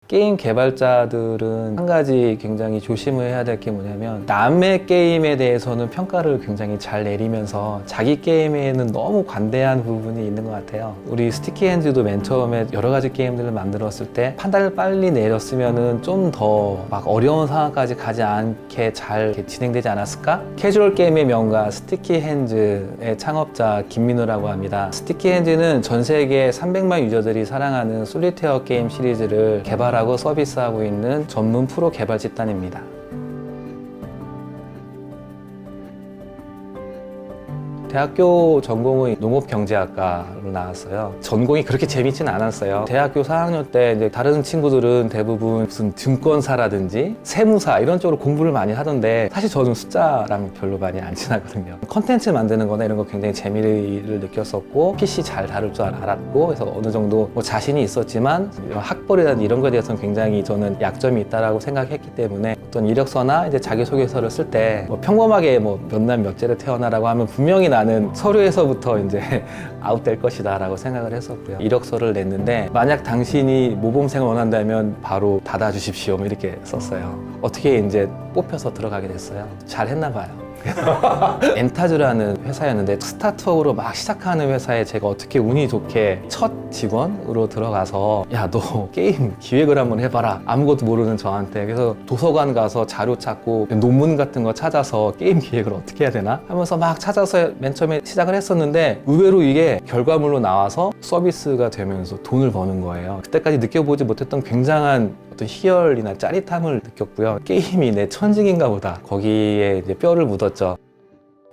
게임 개발자들은 한 가지 굉장히 조심을 해야 될 게 뭐냐면 남의 게임에 대해서는 평가를 굉장히 잘 내리면서 자기 게임에는 너무 관대한 부분이 있는 것 같아요. 우리 스티키 핸즈도 맨 처음에 여러 가지 게임들을 만들었을 때 판단을 빨리 내렸으면은 좀 더 막 어려운 상황까지 가지 않게 잘 진행되지 않았을까? 캐주얼 게임의 명가 스티키 핸즈의 창업자 김민우라고 합니다. 스티키 핸즈는 전 세계 300만 유저들이 사랑하는 솔리테어 게임 시리즈를 개발하고 서비스하고 있는 전문 프로 개발 집단입니다. 대학교 전공은 농업경제학과로 나왔어요. 전공이 그렇게 재밌지는 않았어요. 대학교 4학년 때 이제 다른 친구들은 대부분 무슨 증권사라든지 세무사 이런 쪽으로 공부를 많이 하던데 사실 저는 숫자랑 별로 많이 안 친하거든요. 컨텐츠 만드는 거나 이런 거 굉장히 재미를 느꼈었고 PC 잘 다룰 줄 알았고 그래서 어느 정도 뭐 자신이 있었지만 학벌이라든지 이런 거에 대해서는 굉장히 저는 약점이 있다라고 생각했기 때문에 어떤 이력서나 이제 자기소개서를 쓸 때 뭐 평범하게 뭐 몇 날 몇째를 태어나라고 하면 분명히 나는 서류에서부터 이제 아웃될 것이다 라고 생각을 했었고요. 이력서를 냈는데 만약 당신이 모범생을 원한다면 바로 닫아주십시오 이렇게 썼어요. 어떻게 이제 뽑혀서 들어가게 됐어요. 잘 했나 봐요. 엔타즈라는 회사였는데 스타트업으로 막 시작하는 회사에 제가 어떻게 운이 좋게 첫 직원으로 들어가서 야 너 게임 기획을 한번 해봐라 아무것도 모르는 저한테. 그래서 도서관 가서 자료 찾고 논문 같은 거 찾아서 게임 기획을 어떻게 해야 되나 하면서 막 찾아서 맨 처음에 시작을 했었는데 의외로 이게 결과물로 나와서 서비스가 되면서 돈을 버는 거예요. 그때까지 느껴보지 못했던 굉장한 어떤 희열이나 짜릿함을 느꼈고요. 게임이 내 천직인가 보다. 거기에 이제 뼈를 묻었죠.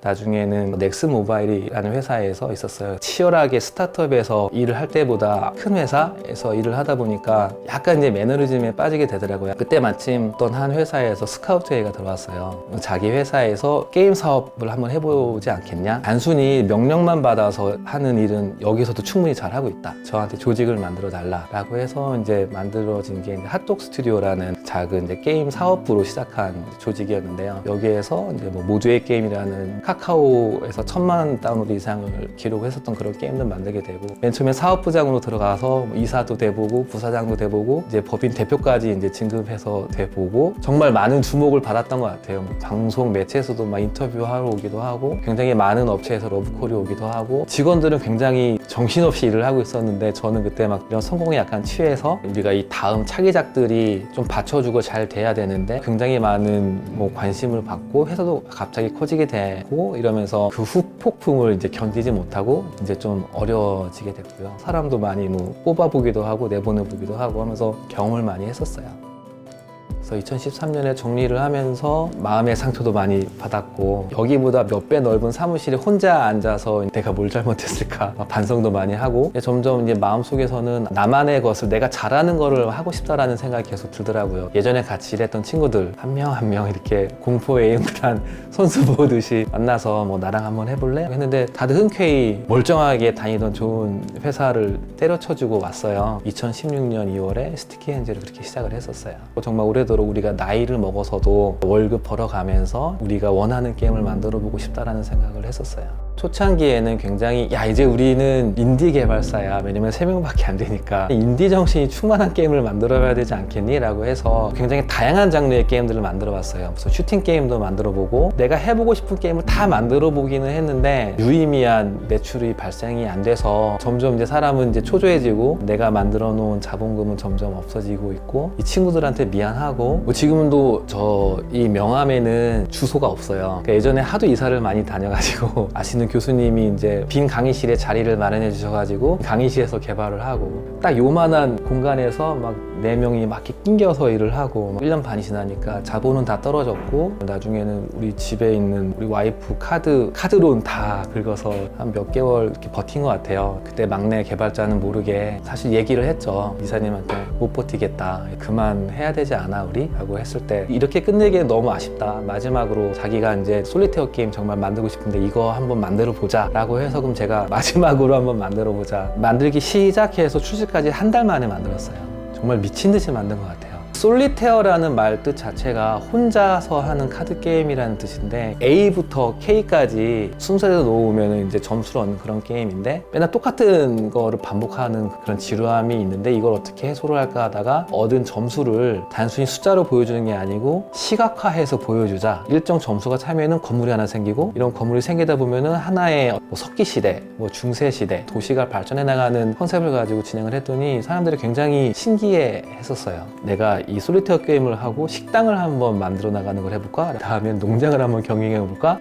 나중에는 넥스 모바일이라는 회사에서 있었어요. 치열하게 스타트업에서 일을 할 때보다 큰 회사에서 일을 하다 보니까 약간 이제 매너리즘에 빠지게 되더라고요. 그때 마침 어떤 한 회사에서 스카우트 회의가 들어왔어요. 자기 회사에서 게임 사업을 한번 해보지 않겠냐? 단순히 명령만 받아서 하는 일은 여기서도 충분히 잘하고 있다. 저한테 조직을 만들어 달라라고 해서 이제 만들어진 게 핫독 스튜디오라는 작은 이제 게임 사업부로 시작한 조직이었는데요. 여기에서 이제 뭐 모두의 게임이라는 카카오에서 1000만 다운로드 이상을 기록했었던 그런 게임들 만들게 되고 맨 처음에 사업부장으로 들어가서 이사도 돼보고 부사장도 돼보고 이제 법인 대표까지 이제 진급해서 돼보고 정말 많은 주목을 받았던 것 같아요. 방송 매체에서도 막 인터뷰하러 오기도 하고 굉장히 많은 업체에서 러브콜이 오기도 하고 직원들은 굉장히 정신없이 일을 하고 있었는데 저는 그때 막 이런 성공에 약간 취해서 우리가 이 다음 차기작들이 좀 받쳐주고 잘 돼야 되는데 굉장히 많은 뭐 관심을 받고 회사도 갑자기 커지게 되고 이러면서 그 후폭풍을 이제 견디지 못하고 이제 좀 어려워지게 됐고요. 사람도 많이 뭐 뽑아보기도 하고 내보내보기도 하고 하면서 경험을 많이 했었어요. 그래서 2013년에 정리를 하면서 마음의 상처도 많이 받았고 여기보다 몇 배 넓은 사무실에 혼자 앉아서 내가 뭘 잘못했을까 반성도 많이 하고 점점 이제 마음속에서는 나만의 것을 내가 잘하는 거를 하고 싶다라는 생각이 계속 들더라고요. 예전에 같이 일했던 친구들 한 명 한 명 이렇게 공포의 에임단 선수 보듯이 만나서 뭐 나랑 한번 해볼래? 했는데 다들 흔쾌히 멀쩡하게 다니던 좋은 회사를 때려쳐주고 왔어요. 2016년 2월에 스티키 핸즈를 그렇게 시작을 했었어요. 정말 오래도록 우리가 나이를 먹어서도 월급 벌어가면서 우리가 원하는 게임을 만들어 보고 싶다라는 생각을 했었어요. 초창기에는 굉장히 야 이제 우리는 인디 개발사야. 왜냐면 3명밖에 안 되니까 인디 정신이 충만한 게임을 만들어 봐야 되지 않겠니? 라고 해서 굉장히 다양한 장르의 게임들을 만들어 봤어요. 그래서 슈팅 게임도 만들어 보고 내가 해보고 싶은 게임을 다 만들어 보기는 했는데 유의미한 매출이 발생이 안 돼서 점점 이제 사람은 이제 초조해지고 내가 만들어 놓은 자본금은 점점 없어지고 있고 이 친구들한테 미안하고 뭐 지금도 저 이 명함에는 주소가 없어요. 그러니까 예전에 하도 이사를 많이 다녀가지고 아시는 교수님이 이제 빈 강의실에 자리를 마련해 주셔가지고 강의실에서 개발을 하고 딱 요만한 공간에서 막 4명이 막 이렇게 낑겨서 일을 하고 1년 반이 지나니까 자본은 다 떨어졌고 나중에는 우리 집에 있는 우리 와이프 카드론 다 긁어서 한 몇 개월 이렇게 버틴 것 같아요. 그때 막내 개발자는 모르게 사실 얘기를 했죠. 이사님한테 못 버티겠다. 그만해야 되지 않아 우리? 라고 했을 때 이렇게 끝내기에 너무 아쉽다. 마지막으로 자기가 이제 솔리테어 게임 정말 만들고 싶은데 이거 한번 만들어 보자 라고 해서 그럼 제가 마지막으로 한번 만들어 보자. 만들기 시작해서 출시까지 한 달 만에 만들었어요. 정말 미친 듯이 만든 것 같아요. 솔리테어라는 말 뜻 자체가 혼자서 하는 카드 게임이라는 뜻인데 A부터 K까지 순서대로 놓으면 이제 점수를 얻는 그런 게임인데 맨날 똑같은 거를 반복하는 그런 지루함이 있는데 이걸 어떻게 해소를 할까 하다가 얻은 점수를 단순히 숫자로 보여주는 게 아니고 시각화해서 보여주자. 일정 점수가 차면은 건물이 하나 생기고 이런 건물이 생기다 보면은 하나의 뭐 석기 시대, 뭐 중세 시대, 도시가 발전해 나가는 컨셉을 가지고 진행을 했더니 사람들이 굉장히 신기해 했었어요. 내가 이 솔리테어 게임을 하고 식당을 한번 만들어 나가는 걸 해볼까? 다음엔 농장을 한번 경영해 볼까?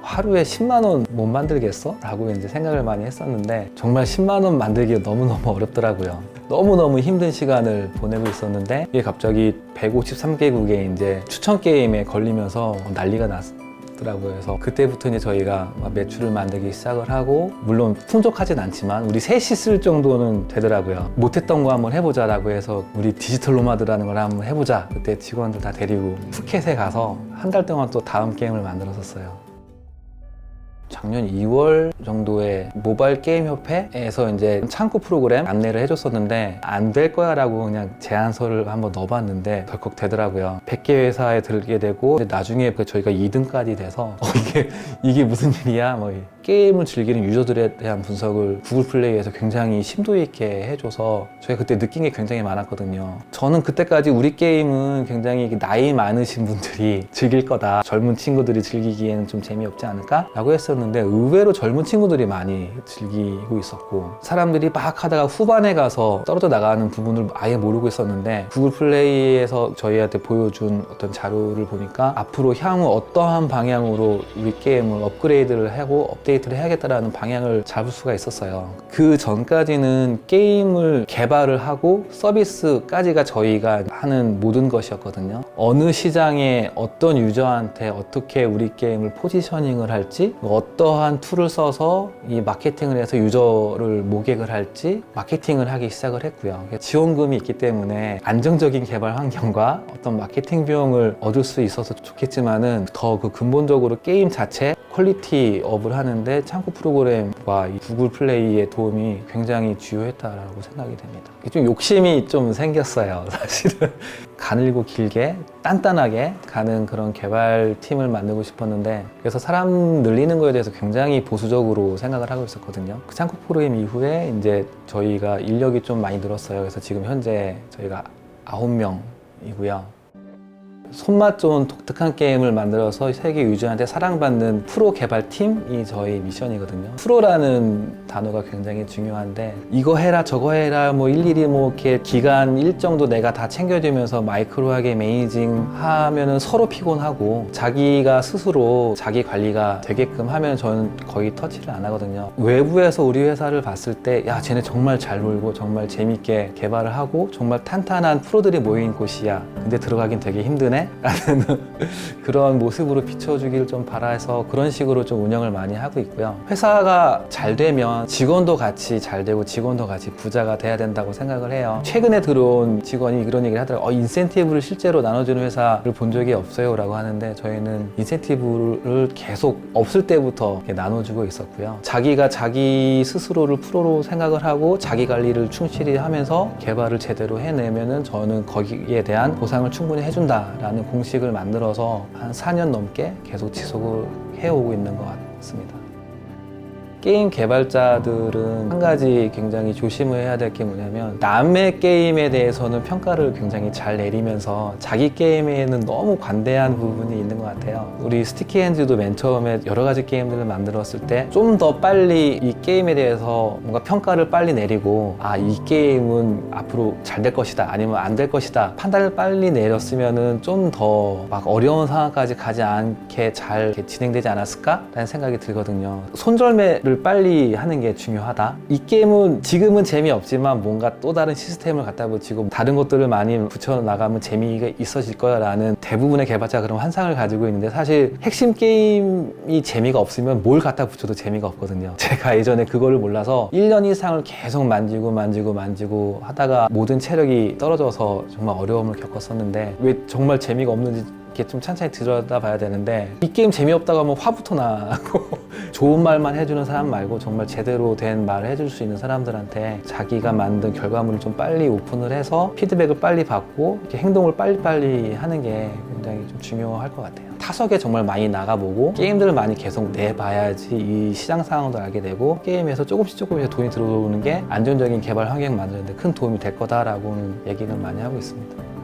하루에 10만 원 못 만들겠어? 라고 이제 생각을 많이 했었는데 정말 10만 원 만들기가 너무너무 어렵더라고요. 너무너무 힘든 시간을 보내고 있었는데 이게 갑자기 153개국에 이제 추천 게임에 걸리면서 난리가 났더라고요. 그래서 그때부터 이제 저희가 매출을 만들기 시작을 하고 물론 풍족하진 않지만 우리 셋이 쓸 정도는 되더라고요. 못했던 거 한번 해보자라고 해서 우리 디지털 노마드라는 걸 한번 해보자. 그때 직원들 다 데리고 푸켓에 가서 한 달 동안 또 다음 게임을 만들었었어요. 작년 2월 정도에 모바일 게임 협회에서 이제 창구 프로그램 안내를 해줬었는데 안 될 거야 라고 그냥 제안서를 한번 넣어봤는데 덜컥 되더라고요. 100개 회사에 들게 되고 나중에 저희가 2등까지 돼서 이게 무슨 일이야? 뭐 게임을 즐기는 유저들에 대한 분석을 구글 플레이에서 굉장히 심도 있게 해줘서 저희가 그때 느낀 게 굉장히 많았거든요. 저는 그때까지 우리 게임은 굉장히 나이 많으신 분들이 즐길 거다. 젊은 친구들이 즐기기에는 좀 재미없지 않을까? 라고 했었는데 의외로 젊은 친구들이 많이 즐기고 있었고 사람들이 막 하다가 후반에 가서 떨어져 나가는 부분을 아예 모르고 있었는데 구글 플레이에서 저희한테 보여준 어떤 자료를 보니까 앞으로 향후 어떠한 방향으로 우리 게임을 업그레이드를 하고 업데이트를 해야겠다라는 방향을 잡을 수가 있었어요. 그 전까지는 게임을 개발을 하고 서비스까지가 저희가 하는 모든 것이었거든요. 어느 시장에 어떤 유저한테 어떻게 우리 게임을 포지셔닝을 할지 어떠한 툴을 써서 이 마케팅을 해서 유저를 모객을 할지 마케팅을 하기 시작을 했고요. 지원금이 있기 때문에 안정적인 개발 환경과 어떤 마케팅 비용을 얻을 수 있어서 좋겠지만은 더 그 근본적으로 게임 자체 퀄리티 업을 하는데 창구 프로그램과 이 구글 플레이의 도움이 굉장히 주요했다라고 생각이 됩니다. 좀 욕심이 좀 생겼어요. 사실은 가늘고 길게 단단하게 가는 그런 개발팀을 만들고 싶었는데 그래서 사람 늘리는 거에 대해서 굉장히 보수적으로 생각을 하고 있었거든요. 그 창구 프로그램 이후에 이제 저희가 인력이 좀 많이 늘었어요. 그래서 지금 현재 저희가 9명이고요. 손맛 좋은 독특한 게임을 만들어서 세계 유저한테 사랑받는 프로 개발팀이 저희 미션이거든요. 프로라는 단어가 굉장히 중요한데 이거 해라 저거 해라 뭐 일일이 뭐 이렇게 기간 일정도 내가 다 챙겨주면서 마이크로하게 매니징 하면은 서로 피곤하고 자기가 스스로 자기 관리가 되게끔 하면 저는 거의 터치를 안 하거든요. 외부에서 우리 회사를 봤을 때 야 쟤네 정말 잘 놀고 정말 재밌게 개발을 하고 정말 탄탄한 프로들이 모인 곳이야. 근데 들어가긴 되게 힘드네? 라는 그런 모습으로 비춰주길 좀 바라서 그런 식으로 좀 운영을 많이 하고 있고요. 회사가 잘 되면 직원도 같이 잘 되고 직원도 같이 부자가 돼야 된다고 생각을 해요. 최근에 들어온 직원이 그런 얘기를 하더라고요. 인센티브를 실제로 나눠주는 회사를 본 적이 없어요 라고 하는데 저희는 인센티브를 계속 없을 때부터 나눠주고 있었고요. 자기가 자기 스스로를 프로로 생각을 하고 자기 관리를 충실히 하면서 개발을 제대로 해내면은 저는 거기에 대한 보상을 충분히 해준다라는 공식을 만들어서 한 4년 넘게 계속 지속을 해오고 있는 것 같습니다. 게임 개발자들은 한 가지 굉장히 조심을 해야 될 게 뭐냐면 남의 게임에 대해서는 평가를 굉장히 잘 내리면서 자기 게임에는 너무 관대한 부분이 있는 것 같아요. 우리 스티키핸즈도 맨 처음에 여러 가지 게임들을 만들었을 때 좀 더 빨리 이 게임에 대해서 뭔가 평가를 빨리 내리고 이 게임은 앞으로 잘 될 것이다 아니면 안 될 것이다 판단을 빨리 내렸으면은 좀 더 막 어려운 상황까지 가지 않게 잘 진행되지 않았을까? 라는 생각이 들거든요. 손절매를 빨리 하는 게 중요하다. 이 게임은 지금은 재미없지만 뭔가 또 다른 시스템을 갖다 붙이고 다른 것들을 많이 붙여나가면 재미가 있어질 거야 라는 대부분의 개발자가 그런 환상을 가지고 있는데 사실 핵심 게임이 재미가 없으면 뭘 갖다 붙여도 재미가 없거든요. 제가 예전에 그거를 몰라서 1년 이상을 계속 만지고 하다가 모든 체력이 떨어져서 정말 어려움을 겪었었는데 왜 정말 재미가 없는지 이렇게 좀 찬찬히 들여다봐야 되는데 이 게임 재미없다고 하면 화부터 나고 좋은 말만 해주는 사람 말고 정말 제대로 된 말을 해줄 수 있는 사람들한테 자기가 만든 결과물을 좀 빨리 오픈을 해서 피드백을 빨리 받고 이렇게 행동을 빨리빨리 하는 게 굉장히 좀 중요할 것 같아요. 타석에 정말 많이 나가보고 게임들을 많이 계속 내봐야지 이 시장 상황도 알게 되고 게임에서 조금씩 돈이 들어오는 게 안정적인 개발 환경 만드는 데 큰 도움이 될 거다라고는 얘기는 많이 하고 있습니다.